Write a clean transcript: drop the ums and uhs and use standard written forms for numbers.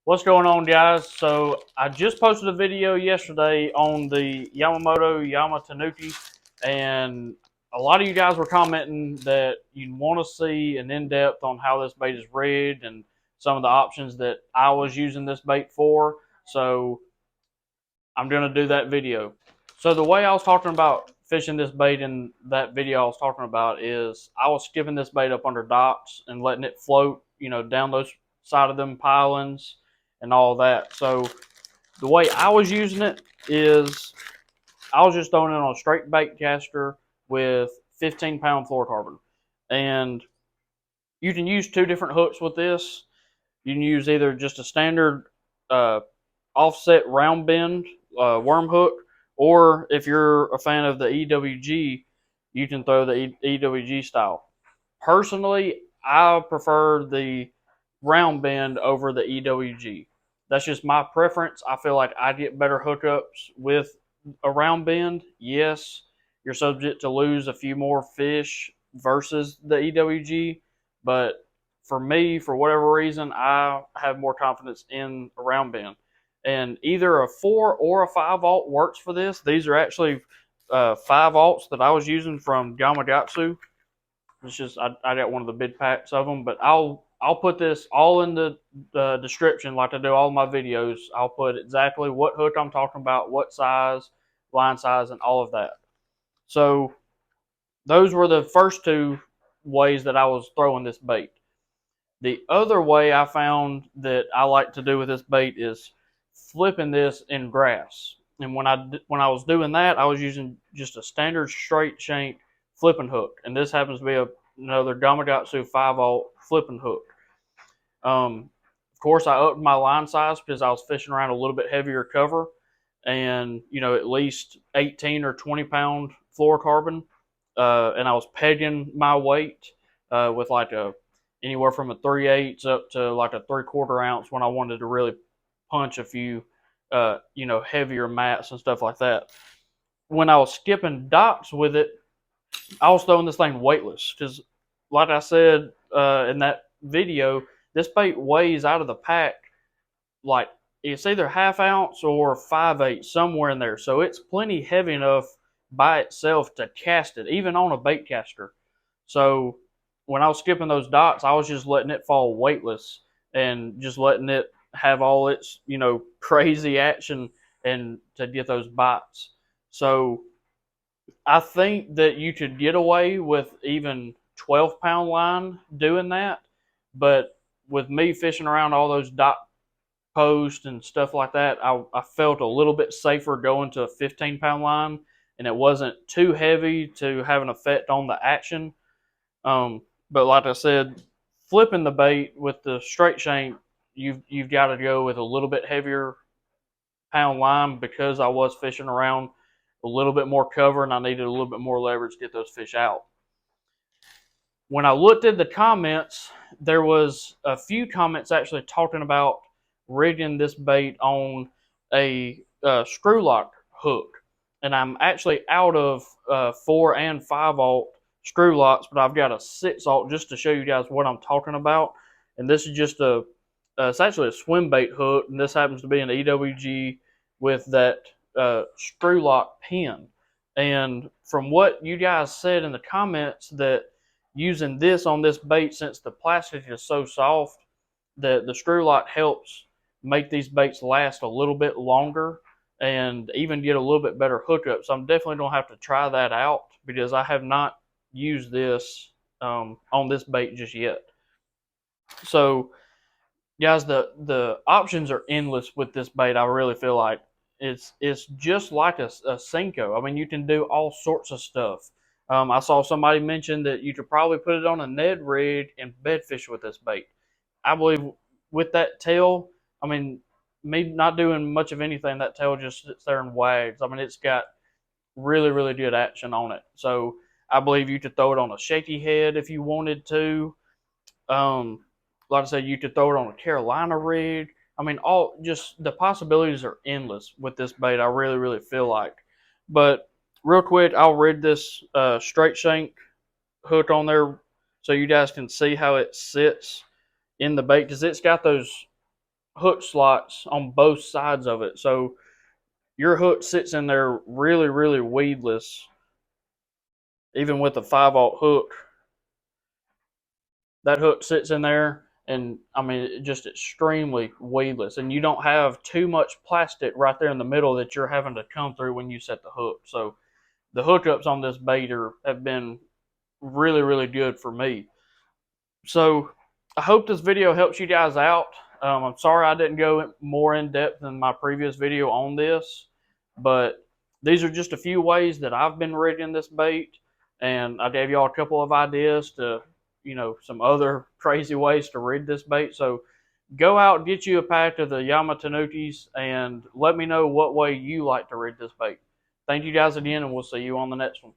What's going on, guys? So I just posted a video yesterday on the Yamamoto Yamatanuki, and a lot of you guys were commenting that you want to see an in-depth on how this bait is rigged and some of the options that I was using this bait for. So I'm going to do that video. So the way I was talking about fishing this bait in that video I was talking about is I was skipping this bait up under docks and letting it float, down those side of them pilings and all that. So the way I was using it is I was just throwing it on a straight bait caster with 15-pound fluorocarbon. And you can use two different hooks with this. You can use either just a standard uh, offset round bend worm hook, or if you're a fan of the EWG, you can throw the EWG style. Personally, I prefer the round bend over the EWG. That's just my preference. I feel like I get better hookups with a round bend. Yes, you're subject to lose a few more fish versus the EWG, but for me, for whatever reason, I have more confidence in a round bend. And either a 4 or a 5/0 works for this. These are actually 5/0s that I was using from Gamakatsu. It's just I got one of the big packs of them, but I'll put this all in the description like I do all my videos. I'll put exactly what hook I'm talking about, what size, line size, and all of that. So those were the first two ways that I was throwing this bait. The other way I found that I like to do with this bait is flipping this in grass. And when I was doing that, I was using just a standard straight shank flipping hook, and this happens to be another Gamakatsu 5/0 flipping hook. Of course, I upped my line size because I was fishing around a little bit heavier cover, and at least 18 or 20-pound fluorocarbon, and I was pegging my weight with like anywhere from a 3/8 up to like a 3/4 ounce when I wanted to really punch a few, heavier mats and stuff like that. When I was skipping docks with it, I was throwing this thing weightless because, like I said in that video, this bait weighs out of the pack like it's either half ounce or 5/8, somewhere in there. So it's plenty heavy enough by itself to cast it, even on a bait caster. So when I was skipping those dots, I was just letting it fall weightless and just letting it have all its, crazy action and to get those bites. So I think that you could get away with even 12-pound line doing that, but with me fishing around all those dot posts and stuff like that, I felt a little bit safer going to a 15-pound line, and it wasn't too heavy to have an effect on the action. But like I said, flipping the bait with the straight shank, you've got to go with a little bit heavier pound line because I was fishing around a little bit more cover and I needed a little bit more leverage to get those fish out. When I looked at the comments, there was a few comments actually talking about rigging this bait on a screw lock hook, and I'm actually out of 4 and 5/0 screw locks, but I've got a 6/0 just to show you guys what I'm talking about. And this is just it's actually a swim bait hook, and this happens to be an EWG with that screw lock pin. And from what you guys said in the comments, that using this on this bait, since the plastic is so soft, the screw lock helps make these baits last a little bit longer and even get a little bit better hookup. So I'm definitely going to have to try that out because I have not used this on this bait just yet. So guys, the options are endless with this bait. I really feel like it's just like a Senko. I mean, you can do all sorts of stuff. I saw somebody mention that you could probably put it on a Ned rig and bedfish with this bait. I believe with that tail, I mean, me not doing much of anything, that tail just sits there and wags. I mean, it's got really, really good action on it. So I believe you could throw it on a shaky head if you wanted to. Like I said, you could throw it on a Carolina rig. I mean, all just the possibilities are endless with this bait. I really, really feel like. But real quick, I'll rig this straight shank hook on there so you guys can see how it sits in the bait because it's got those hook slots on both sides of it. So your hook sits in there really, really weedless, even with a 5/0 hook. That hook sits in there, and I mean, just extremely weedless. And you don't have too much plastic right there in the middle that you're having to come through when you set the hook. So the hookups on this bait have been really, really good for me. So I hope this video helps you guys out. I'm sorry I didn't go more in depth than my previous video on this, but these are just a few ways that I've been rigging this bait, and I gave y'all a couple of ideas to, some other crazy ways to rig this bait. So go out, get you a pack of the Yamatanukis, and let me know what way you like to rig this bait. Thank you guys again, and we'll see you on the next one.